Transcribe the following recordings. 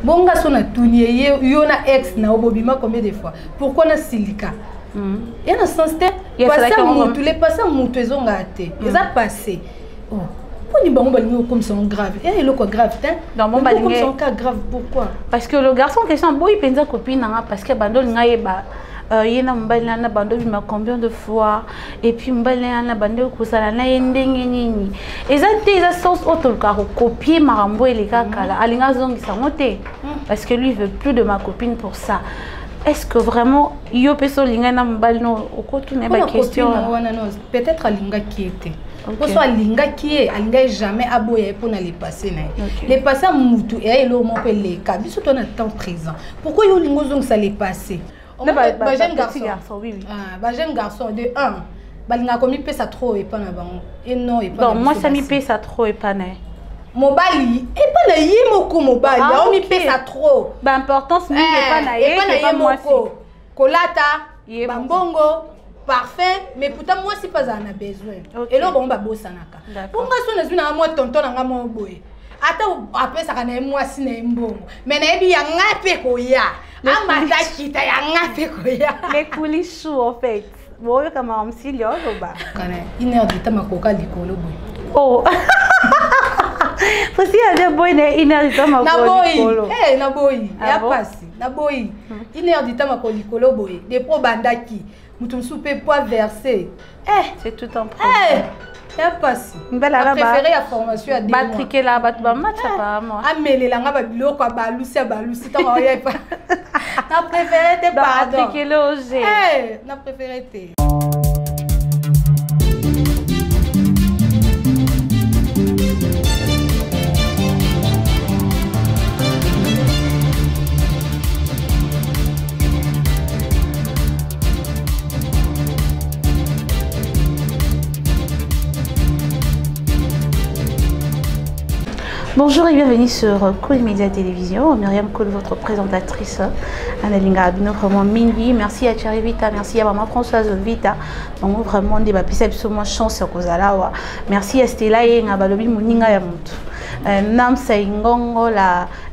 Bonga sona tuniye yo na ex na obobima combien de fois? Pourquoi na silika? Et dans ce sens passer mutu les passer mutu ezonga te. Eza passé. Oh. Pourquoi ni bango balingo comme ça grave? Et le quoi grave t'es? Dans mon balingo comme ça cas grave pourquoi? Parce que le garçon question boy penza copine nga parce que bando nga yeba yena mbali na bando bima combien de fois et puis mbali na bando kusala na ndenge nini ezate eza sens autre ka copier marambo eleka kala alinga zongisa mote parce que lui il veut plus de ma copine pour ça. Est-ce que vraiment yo peso linga na mbali no okotune ba question peut-être alinga qui était soit alinga qui est alinga jamais aboye pour les passer les passer mutu et le moment les cas biso ton temps présent pourquoi yo lingo zong ça les passer ba jeune garçon oui ba jeune garçon de 1 balinga komi pesa trop et pas na bango et non et pas bon moi ça mi pesa trop et pas na mobali et pas na yimoko mobali on mi pesa trop ba importance mi et pas na yimoko kolata bambongo parfait mais pourtant moi si pas en a besoin et là bon ba bosanaka bonga so na zuna moi tonton nga mo boye ata apesa kana moi si na mbongo mais na ebi ya ngape ko ya amata kita ya ngape ko ya les coulisses en fait bon comme on s'y là ba kana une heure de temps makoka likolo boye oh Parce qu'il y a des boys une heure de temps makoka eh na boy ya pasi na boy une heure de temps makoka likolo boye des pro bandaki mutum soupe pas versé c'est tout un problème ya pasi mbela préféré la formation à des batriquer là bat ba match apparemment amele la nga ba biloko ba lusi to ya pas na préféré te pardon batriquer le oser na préféré te. Bonjour et bienvenue sur Cool Media Télévision. Myriam Cool, votre présentatrice. Analinga Abino, vraiment mingi. Merci à Thierry Vita, merci à maman Françoise Vita. Donc vraiment des papiers absolument chance au Kozalawa. Merci à Stella et Ngabalobi Muninga Yamutu. Nam Saingongo,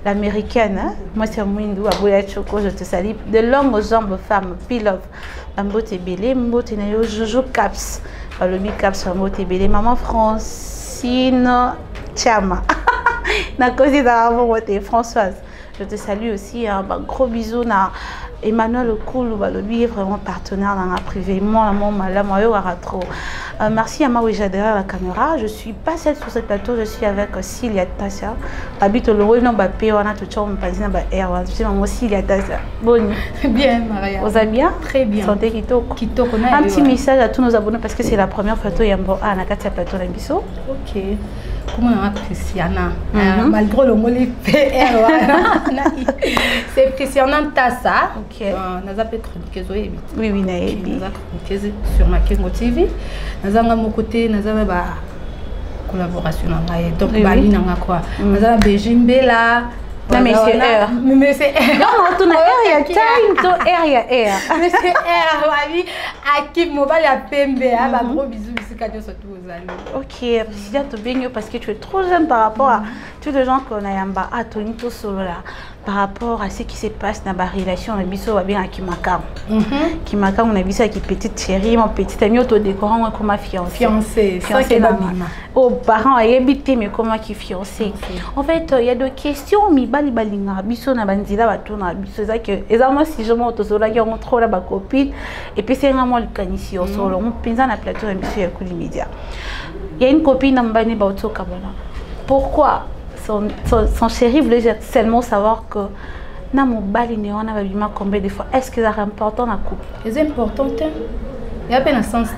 l'américaine. Moi c'est Mwindu Abouya Choko, je te salue. De longues jambes femmes, Pilov. Mbote Bélé, Mbote Nayo, Jojo Caps. Balobi Caps, Mbote Bélé. Maman Francine Chama. Na cause de Françoise, je te salue aussi, un gros bisou na Emmanuel Koulou, lui est vraiment partenaire dans la privée. Moi, trop. Merci à Maouija derrière la caméra. Je suis pas seule sur ce plateau, je suis avec Cilia Tassia. Habite le Roi, non, Bapé, on a tout le temps, je suis maman Cilia Tassia. Bonne. Bien, Maria. Vous allez bien? Très bien. Santé Kitoko. Un petit message à tous nos abonnés parce que c'est la première photo Yambo à Nakatia Plateau Lambiso. Ok. Comment on a Christiana? Malgré le mot PR, c'est Christiana Tassa. Ok. Nous avons chroniqué oui, oui, nous avons chroniqué sur ma Kengo TV. Nous avons mon côté, nous avons collaboration. Donc, Bali n'a quoi. Nous avons Bejimbela. Non, mais c'est R. Mais c'est R. Non, tu n'as il y a time, tu R, il y a R. Mais c'est R, oui. Akib Mobile, il y a PMB. Gros bisous, c'est cadeau surtout aux amis. Ok, Priscilla, tu es parce que tu es trop jeune par rapport à tous les gens qu'on a yamba à Tony Solo là. Par rapport à ce qui se passe dans la relation, on a vu ça bien à Kimakam. Kimakam, on a vu ça avec petite chérie, mon petit ami autodécorant comme ma fiancée. Fiancée aux parents, il y a habité, mais comment qui fiancée. En fait, il y a deux questions, mais bali balinga, biso na bandila batona, biso ça que, exactement si je monte au solo, qui ont trop la copine, et puis c'est vraiment le canici au solo, on pense à la plateau, et puis il y a Media. Il y a une copine dans Mbani Baoto Kabana. Pourquoi? Son chéri voulait seulement savoir que na mobali ne wana babima combien de fois est-ce que c'est important na couple c'est important il y a bien un sens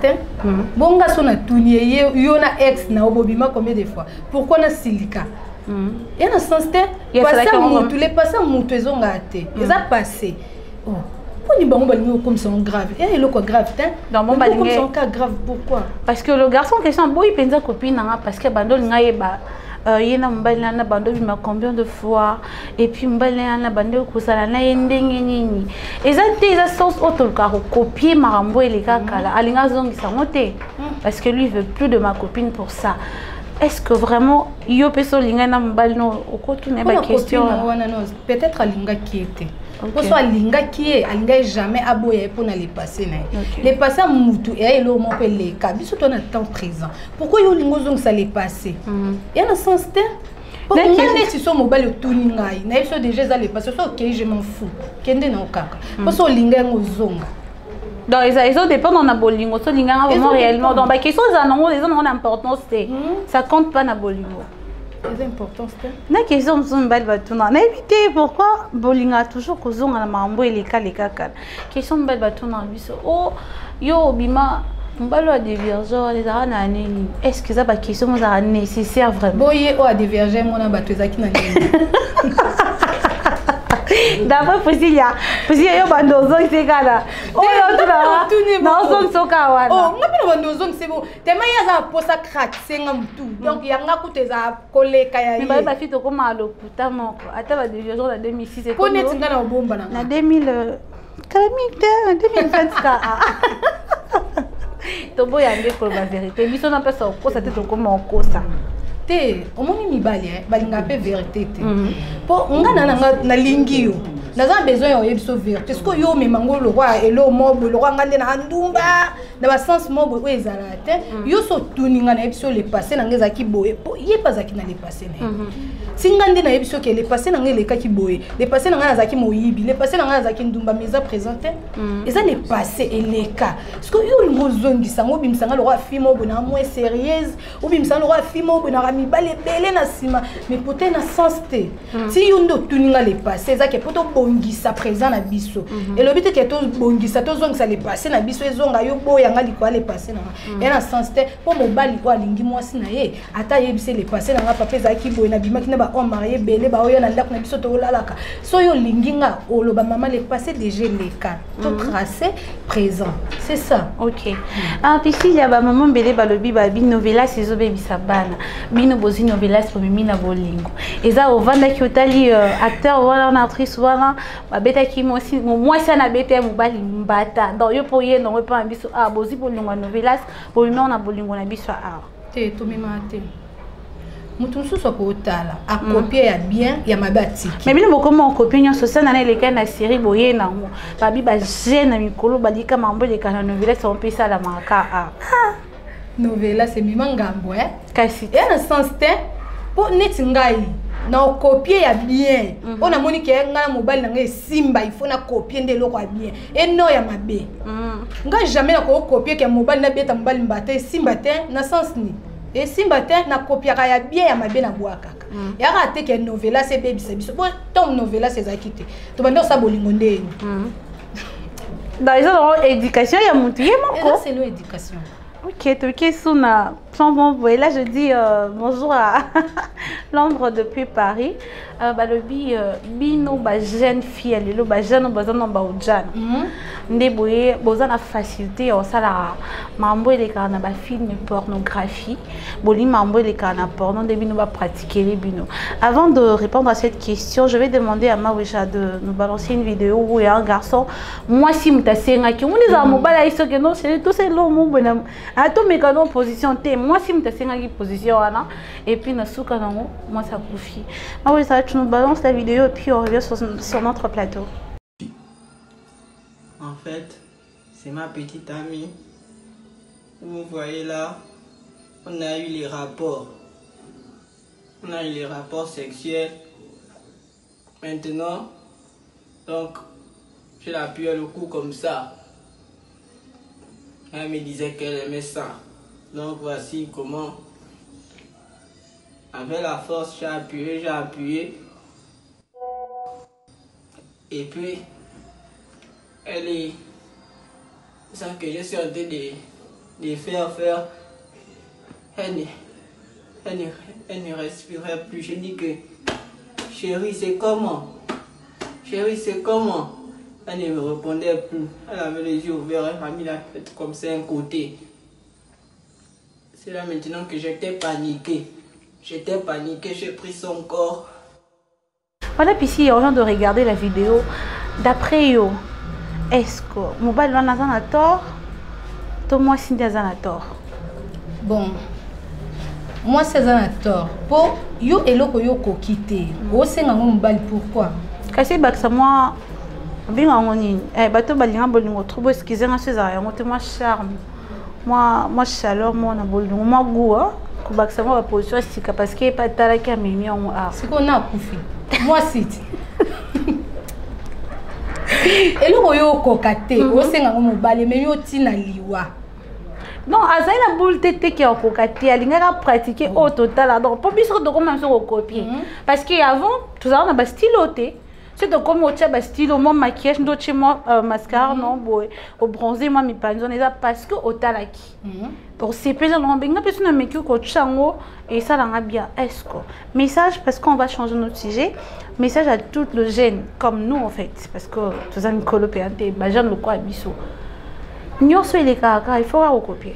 bonga sona tuniye yo na ex na obobima combien de fois pourquoi na silika il y a un sens passer mutu les passer mutu ezonga te eza passé oh pourquoi ni bango balingo comme ça grave et le quoi grave dans mon balingo comme ça cas grave pourquoi parce que le garçon question boy penza copine nga parce que bando nga yeba yena mbali na bando bima combien de fois et puis mbali na bando kusala na ndenge nini ezate eza sens autre ka copier marambo eleka kala alinga zongisa mote parce que lui il veut plus de ma copine pour ça. est-ce que vraiment yo peso linga na mobali no okotu na ba question peut-être alinga qui était parce alinga qui est alinga jamais aboya pour na les passer na les passer mutu et lo mo pele ka biso to na temps présent pourquoi yo lingo zong ça les passer et na sens te pourquoi si so mobali otuni ngai na biso déjà ça les passer so OK je m'en fous kende na okaka parce linga ngozonga. Donc, ils dépend dans la bolingo. Ça, vraiment réellement. Donc, les questions ont importance. Ça compte pas dans la bolingo. C'est important. La question sont belle batuna. N'évitez pourquoi bolingo a toujours causé à la mambo et les cas. Question belle batuna. Oh, yo bima. Mbalo a divergé les arana. Est-ce que ça ba question est nécessaire vraiment? Boye o a divergé mon abattu zaki na. D'abord, il y a bandozo qui est là. Oh, non, non, soka oh, on a bandozo c'est bon. Tellement il y a pour ça craque, c'est un tout. Donc il y a un coup de ça collé kaya. Mais bah fille to comme à l'hôpital mon. Attends, va déjà jour en 2006 et tout. Connais tu ngana bomba na. Na 2000 calamité 2024. Tobo ya ndé pour la vérité. Biso na pesa ko ça te to comme en ça. Au moins mibali balinga pe vérité te po ngana na lingio naza besoin de yebiso vérité ce que yo memango le roi et le mobo le roi ngande na ndumba na ba sens mobo o ezala te yo so tuninga na yebiso le passé na ngeza ki boye po ye pas aki na le passé na singande na yebiso ke le passé na ngele ka ki boye le passé na ngana zaki moyibi le passé na ngana zaki ndumba meza présenté et ça le passé et les cas ce que yo ngozongisa ngo bimsanga le roi fimo bona moins sérieuse ou bimsanga le roi fimo bona mibale belé na sima mais peut-être na sens te si yundo tuninga le passé ça que poto bongisa présent na biso et le but que to bongisa to zonga le passé na biso ezonga yo boya nga likwa le passé na et na sens te po mobali ko alingi mwasi na ye ata yebise le passé na papa za ki boya na bimaki na ba on marié belé ba oyo na ndako na biso to lalaka so yo linginga oloba mama le passé déjà les cas to tracé présent c'est ça. OK puis si il y a ba maman belé ba lobi ba bi novela sezo bebisa bana bino bozi novelas pour mina bolingo eza ovanda ki otali acteur wala na actrice wala ba beta ki moi ça na beta mobali mbata donc yo poye non pas biso bozi bolingo novelas pour mina na bolingo na biso te to mema te mutu so ko otala a copier ya bien ya mabati mais bino bokoma copier nyo social na eleka na série boye na ngo ba bi ba jeune na mikolo balika mambo de kana novelas on peut ça la maka novela c'est mimangambo kasi et en sens te pour neti ngai na copier ya bien on a moni ke ngana mobile na ngai simba il faut na copier ndelo kwa bien et non ya mabe ngai jamais na ko copier ke mobile na beta mobile mbate simba te na sens ni et simba te na copier ya bien ya mabe na bwa kaka ya raté ke novela c'est baby c'est biso bon ton novela c'est zakite to bando sa bolingo ndeni dans les éducation ya mutu yemako c'est l'éducation. Ok, ok, Souna. Là, je dis bonjour à l'ombre depuis Paris. Le bino jeune fille, le jeune bazan ba ujan. Ndeboye bozana facilité au sala mambo les kana ba film pornographie. Boli mambo les kana porno de bino ba pratiquer les bino. Avant de répondre à cette question, je vais demander à Mawisha de nous balancer une vidéo où il y a un garçon. Moi si mutasenga qui on les a mobile iso que non c'est tout c'est l'homme bonhomme. À tout mes canons position T. Moi si mutasenga qui position ana et puis na souka nango moi ça confie. Mawisha tu nous balances la vidéo et puis on revient sur notre plateau. En fait, c'est ma petite amie. Vous voyez là, on a eu les rapports. On a eu les rapports sexuels. Maintenant, donc, je l'appuie le cou comme ça. Elle me disait qu'elle aimait ça. Donc voici comment. Avec la force, j'ai appuyé. Et puis, elle est... Ça que je suis en train de faire. Elle ne respirait plus. Je dis que, chérie, c'est comment? Chérie, c'est comment? Elle ne me répondait plus. Elle avait les yeux ouverts, elle m'a mis la tête comme ça un côté. C'est là maintenant que j'étais paniqué. J'ai pris son corps. Voilà, puis si on vient de regarder la vidéo, d'après yo, est-ce que mobile là a tort? Toi moi si a tort. Bon, moi c'est un tort pour yo eloko yo kokite o senga mobali pourquoi kasi bakisa moi binga ngoni bato balinga bolingo trop excusez nga ceza yango te moi charme moi chaleur moi na bolingo moi goût ko bakisa moi position sika parce que pas talaki amemi on a c'est qu'on a kufi moi site eloko yo kokate o senga mobali mais yo tina liwa. Non, azai na boule tete qui a kokati, alinga pratiquer au total. Donc pour biso de comment on copier. Parce que avant, tout ça on a ba styloté. C'est de comme au tcha ba stylo, mon maquillage, ndo chez moi mascara non boy, au bronzé moi mi panzone ça parce que au talaki. Pour ces personnes on benga personne na make ko chango et ça langa bien est-ce que message parce qu'on va changer notre sujet. Message à tout le jeune comme nous en fait parce que tout ça Nicolo Péanté, ba jeune le quoi biso. Nyonso il est kaka, il faut recopier.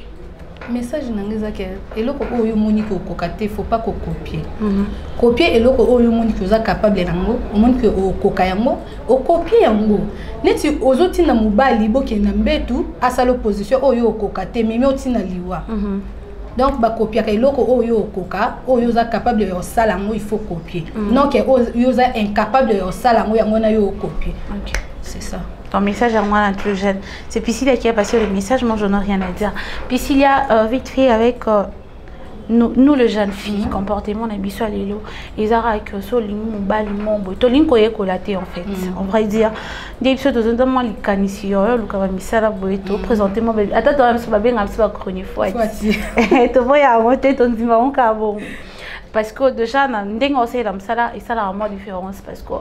Message nangeza ke eloko oyo moni ko kokate faut pas ko copier. Copier eloko oyo moni ko za capable nango, o moni ko koka yango, o copier yango. Neti ozoti na mobali boke na mbetu asa l'opposition oyo kokate mimi otina liwa. Donc ba copier ka eloko oyo koka, oyo za capable yo sala ngo il faut copier. Non que oyo za incapable yo sala ngo yango na yo copier. OK, c'est ça. Ton message à moi la plus jeune. C'est Priscilla qui a passé le message, moi je n'ai rien à dire. Priscilla, vite fait avec nous les jeunes filles, comportement d'habitude à l'élo, ils ont avec soling, mobile, mon toling koye kolaté en fait. On va dire des choses de temps les canissio, le cavamisala boeto, présentez-moi. Attends, toi, je vais bien absolument chronique fois. Tu vois, il y a un mot ton dimanche cabo. Parce que déjà, on a aussi ça et ça a vraiment différence parce que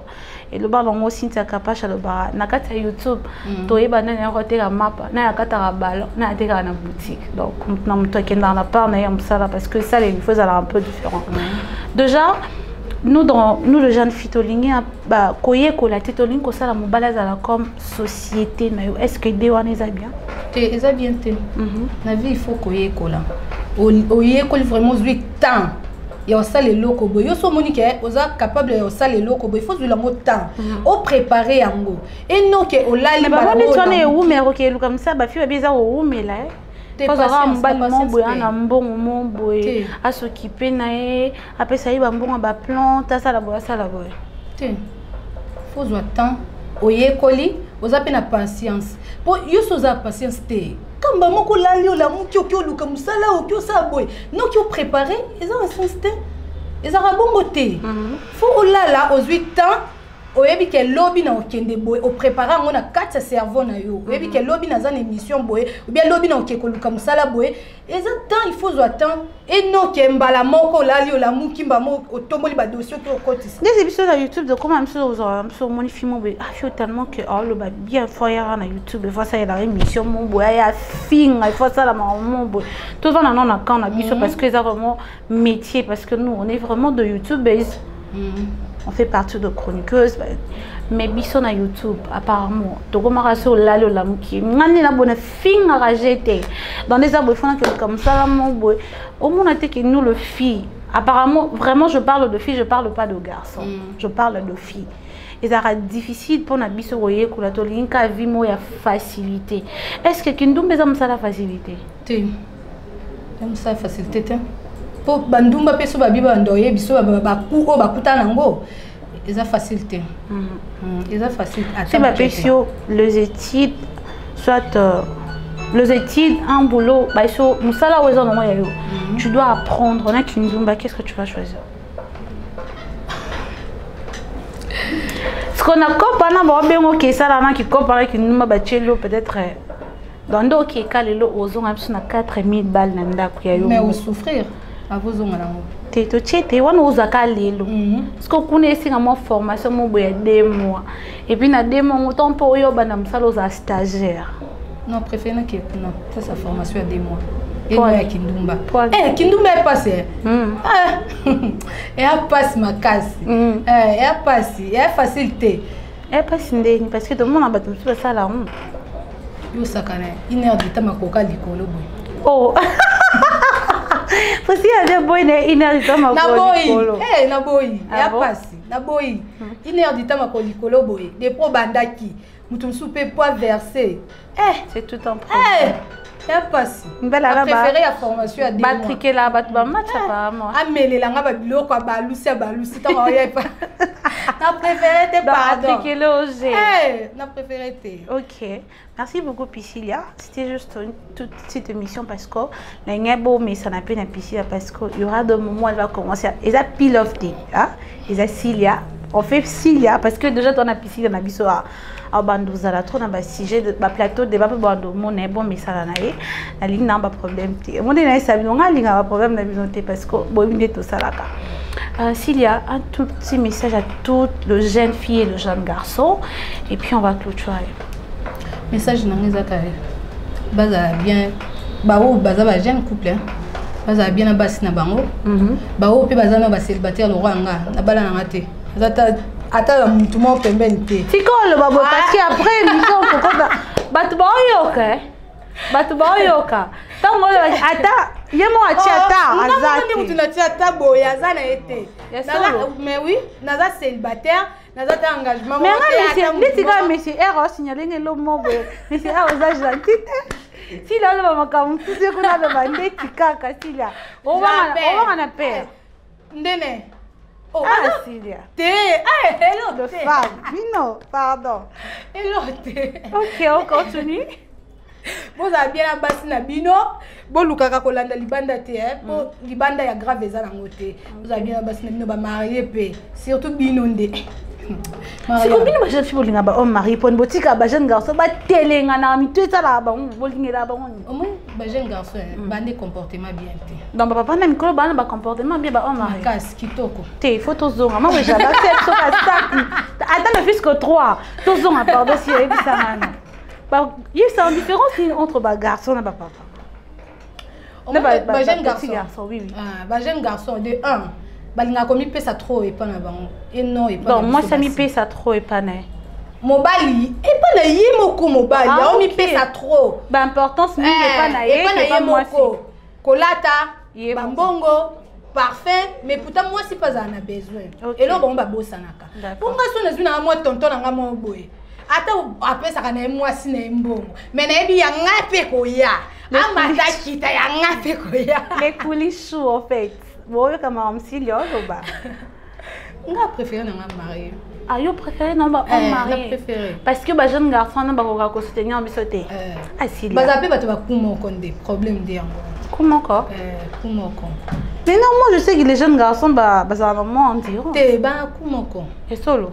et le bar on aussi t'as capable le bar na kata YouTube to eba na roté la map na kata ballon na te na boutique donc na mto qui dans la part na yam ça parce que ça les choses un peu différent. Déjà nous le jeune fitolingi ba koye ko la titoling ko ça la mobalaza la comme société na yo est-ce que des on est bien te bien te na vie il faut koye ko la oye ko vraiment 8 temps. Et on sait les locaux, yo so monique, oza capable de ça les locaux, il faut du lango temps, au préparer yango. Et non que au la li ba on est tourné où mais OK comme ça ba fi ba où mais là. Parce que mbali mon boy na mbongo mon boy à s'occuper nae après ça il ba mbongo ba plante ça la boy. Faut du temps, oye koli, oza pe na patience. Pour yo so za patience te. Quand maman ko la lio la mu kyo luka musala o kyo sa boy non kyo préparer ils ont un sens ils ont bongo te faut là aux 8 ans oyebi ke lobby na okende boy o préparer ngona 4 cerveau na yo oyebi ke lobby na zane émission boy ou bien lobby na okeko luka musala boy et ça temps il faut attendre et non ke mbala moko la lio la mu kimba mo otomboli ba dossier to kotisa des émissions sur YouTube de comment sur mon film boy ah faut tellement que oh le ba bien foyer na YouTube fois ça il a émission mon boy il y a fin il faut ça la mon boy tout ça non on quand on a biso parce que ça vraiment métier parce que nous on est vraiment de YouTubers. On fait partie de chroniqueuses mais biso na YouTube apparemment to komara so lalo la muki ngani na bonne fin à rajeter dans des arbres font que comme ça là mon boy au monde a été que nous le filles apparemment vraiment je parle de filles je parle pas de garçons je parle de filles et ça sera difficile pour na biso voyer ko la to linka vie mo ya facilité est-ce que kindumbe za msala facilité te ça facilité te pour bandumba peso babiba ndoye biso ba ku o bakuta nango eza facilité eza facile c'est ma pesio les études soit les études un boulot ba so musala wezo no ya yo tu dois apprendre on a kindumba qu'est-ce que tu vas choisir ce qu'on a compana ba bengo ke sala na ki compara kindumba ba chelo peut-être dans do ki kalelo ozonga biso na 4000 balles na ndako ya yo mais au souffrir à vos ongles to chete wana uzaka lelo parce que connaissez ma formation mo boya 2 mois et puis na 2 mois on peut yo bana msalo za stagiaire non préfère que non ça sa formation à 2 mois et moi ya kindumba kindumba est passé et a passe ma casse et a passe et a facilité et passe ndeni parce que tout le monde a battu ça là yo sakana 1 heure de temps makoka likolo boy oh Parce qu'il y a des boys une heure du temps ma boy. Eh na boy. Ya passe. Na boy. 1 heure du temps ma kolikolo boy. Des pro bandaki. Mutum soupe poids versé. C'est tout un problème. ya pasi mbela préféré la formation à deux mois batriquer là ba match apparemment amelela nga ba biloko balusi tant oya pas na préféré te pardon batriquer loge na préféré te. OK, merci beaucoup Priscilla. C'était juste une toute petite émission parce que la ngabo mais ça n'a pas na Priscilla parce que il y aura des moments où elle va commencer et ça pile off day hein et ça Cilia on fait Cilia parce que déjà ton Priscilla na biso a bando za la trop na ba sujet de ba plateau débat pe bando mon est bon mais ça na ye na ligne na ba problème te mon na ça nga linga ba problème na biso te parce que bo binde to salaka. Cilia, un tout petit message à toutes les jeunes filles et les jeunes garçons et puis on va clôturer. Message na ngeza ka baza bien bawo baza ba jeune couple baza bien na basi na bango bawo pe baza na ba célibataire le roi nga na bala na ngate zata ata mutu mo pembeni te tikolo babo parce que après émission pourquoi batu ba yoka tango ata yemo ati ata azati mutu na tia ata boya za na ete mais oui naza célibataire naza ta engagement mais nga monsieur Ero signaler ngelo mobo monsieur Ero za gentil si là le makamu tout ce qu'on a le bande tikaka si là on va na père ndene Cilia. Hello de femme. Non, pardon. Hello OK, on continue. Vous avez bien la basse na bino, bon lukaka kolanda libanda te po libanda ya grave za nango te. Vous avez bien la basse na bino ba marié pe, surtout bino ndé. C'est combien de jeune fille bolinga ba homme mari pour une boutique ba jeune garçon ba telenga na mi tout ça là ba bolinga là ba on. Ba jeune garçon bande comportement bien te. Donc papa na mikolo ba na comportement bien ba homme mari. Kas kitoko. Te photos zonga moi j'ai jamais fait ça attends le fils que 3. Tous zonga pardon si elle ça mana. Bah il y a une différence entre ba garçon et ba papa. Ba jeune garçon oui. Ah ba jeune garçon de 1. Balinga komi pesa trop et pas na bango et non et pas bon moi ça mi pesa trop et pas na mobali et pas na ye moko mobali on mi pesa trop ba importance mi et pas na ye moi kolata bambongo parfait mais pourtant moi si pas en a besoin et là bon ba bosanaka bonga so na zuna moi tonton na ngamo boye ata apesa kana moi si na mbongo mais na ebi ya ngape ko ya amata kita ya ngape ko ya les coulisses chou en fait. Bon, comme un Cilia, là-bas. On préféré non marié. Ah, yo préféré non ba on marié. Parce que ba jeune garçon na ba ko soutenir en bisoté. Ah Cilia. Ba zape ba to ba kumo kon des problèmes de yango. Comment quoi? Kumo kon. Mais non, moi je sais que les jeunes garçons ba ça normalement on dit. Te ba kumo kon. Et solo.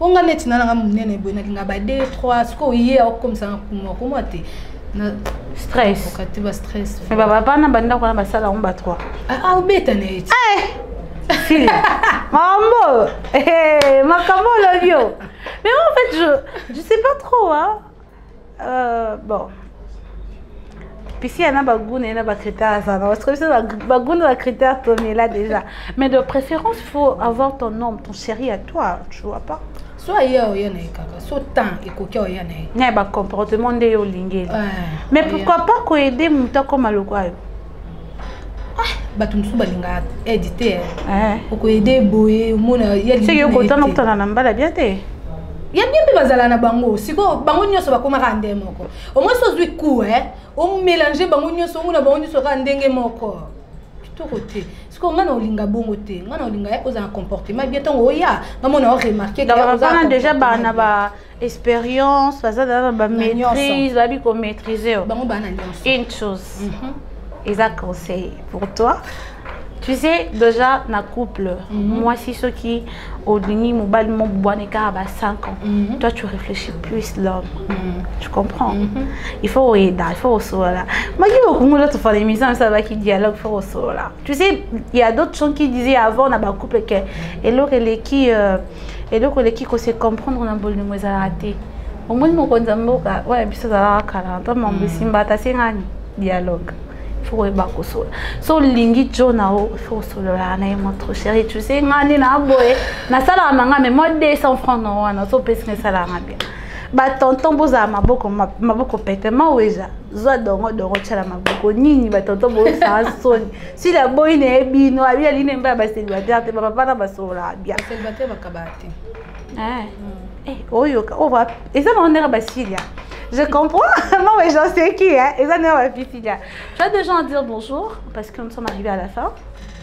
Ponga neti na nga munene bo na kinga ba 2 3 sko yé comme ça kumo ko te. Stress. Quand tu vas stress. Mais papa na banda ko na ba sala on ba 3. Ah beta net. Si. Maman. Makamo lolio. Mais en fait je sais pas trop hein. Bon. Puis si y en a bagoune et ba critères ça parce que c'est bagoune ba critères tourner là déjà. Mais de préférence il faut avoir ton homme, ton chéri à toi, tu vois pas. Soit il y a kaka, soit temps et coquin il y a né ba comportement de yo lingeli. Mais pourquoi pas ko aider muta comme alokwa. Batumsu balinga éditer. Ko aider boye mona yeli. C'est yo ko tana kutana na mbala bien te. Ya bien pe bazala na bango, siko bango nyoso bakoma ka ndenge moko. Au moins so zwi coup on mélanger bango nyoso nguna bango nyoso ka ndenge moko. Tout côté. Siko ngana olinga bongo te, ngana olinga oza un comportement bien tant oya, ngana on remarquer que déjà ba na ba expérience, bazala ba maîtrise, ba bi ko maîtriser. Bango ba na nyonso. Une chose. Et ça conseil pour toi. Tu sais, déjà, dans le couple, moi, si ceux qui ont donné mon bal, mon boaneka à 5 ans, toi, tu réfléchis plus l'homme. Tu comprends? Il faut aider, il faut aussi là. Moi, je veux beaucoup de faire des émissions, ça va qui dialogue, il faut aussi là. Tu sais, il y a d'autres gens qui disaient avant, dans le couple, que et l'autre, qui se comprendre, on a besoin de nous arrêter. Au moins, nous avons ouais, puis ça va 40 ans, mais si on c'est un dialogue. Faut rebako so so lingi jonao faut solo la na mon chéri tu sais ngani na boye na sala manga mais moi 200 francs non wana so pesa na sala ngabia ba tonton boza maboko pete maweja zo dongo chala maboko nini ba tonton boza soni si la boy ne ebino abi ali ne mba ba célibataire te papa na ba sola bien célibataire bakabate oyo ka ova eza na onera basilia Je comprends. Non, mais j'en sais qui, hein. Et ça, non, ma fille, là. Tu as des gens à dire bonjour, parce que nous sommes arrivés à la fin.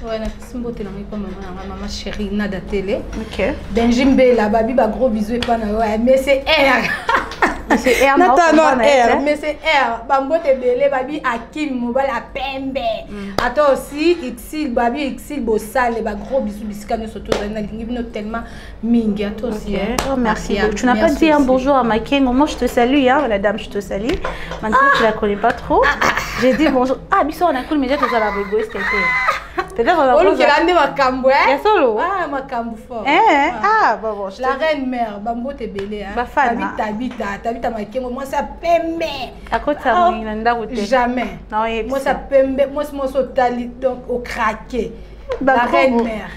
Ouais, maman chérie, Nada Télé. Ok. Benjimbe, la babi, bah gros bisous et pas mais c'est R. C'est R, non, R. Mais c'est R. Bambo te belé, babi Hakim, mobile à Pembe. À toi aussi, Xil, babi Xil, Bossal, bah gros bisous, biscane, surtout, tellement mingi. À toi aussi. Oh, merci. Tu n'as pas dit un bonjour à Making. Moi, je te salue, hein, la dame, je te salue. Maintenant, tu la connais pas trop. J'ai dit bonjour. Ah, bisous, on a cool, mais j'ai déjà la bégo, c'était. Peut-être on va fort. Ah, bon, la reine mère, Bambo te belé. Tabita Makengo, moi ça pembe. À côté ça, jamais. Moi ça pembe, moi ça tali donc au craqué. La reine mère.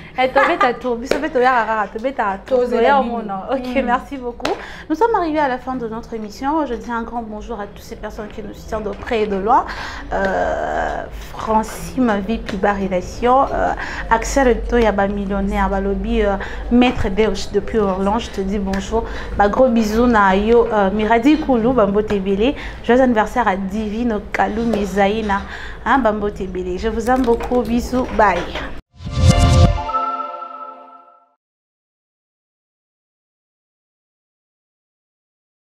Ok, merci beaucoup. Nous sommes arrivés à la fin de notre émission. Je dis un grand bonjour à toutes ces personnes qui nous suivent de près et de loin. Francine, vie plus bas relation. Axel Toyaba millionnaire, Balobi, maître Deus depuis Orlando. Je te dis bonjour. Gros bisous na yo Miradi Koulou, Bambo Tebele. Joyeux anniversaire à Divine Kalou Mezaïna, Bambo Tebele. Je vous aime beaucoup. Bisous. Bye.